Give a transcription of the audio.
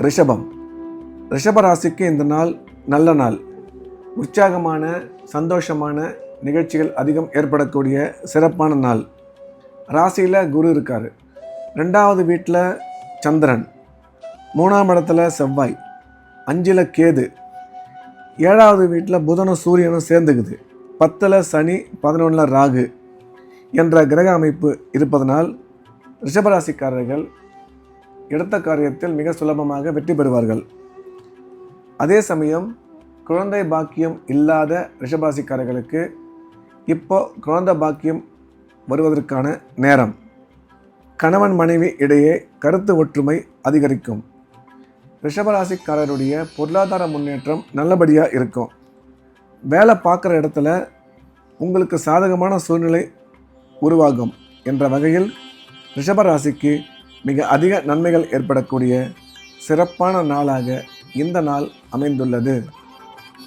ரிஷபம். ரிஷப ராசிக்கு இந்த நாள் நல்ல நாள். உற்சாகமான சந்தோஷமான நிகழ்ச்சிகள் அதிகம் ஏற்படக்கூடிய சிறப்பான நாள். ராசியில் குரு இருக்கார், 2வது வீட்டில் சந்திரன், 3ஆம் இடத்துல செவ்வாய், 5ல் கேது, 7வது வீட்டில் புதனும் சூரியனும் சேர்ந்துக்குது, 10ல் சனி, 11ல் ராகு என்ற கிரக அமைப்பு இருப்பதனால் ரிஷபராசிக்காரர்கள் எடுத்த காரியத்தில் மிக சுலபமாக வெற்றி பெறுவார்கள். அதே சமயம் குழந்தை பாக்கியம் இல்லாத ரிஷபராசிக்காரர்களுக்கு இப்போ குழந்தை பாக்கியம் வருவதற்கான நேரம். கணவன் மனைவி இடையே கருத்து ஒற்றுமை அதிகரிக்கும். ரிஷபராசிக்காரருடைய பொருளாதார முன்னேற்றம் நல்லபடியாக இருக்கும். வேலை பார்க்குற இடத்துல உங்களுக்கு சாதகமான சூழ்நிலை உருவாகும் என்ற வகையில் ரிஷபராசிக்கு மிக அதிக நன்மைகள் ஏற்படக்கூடிய சிறப்பான நாளாக இந்த நாள் அமைந்துள்ளது.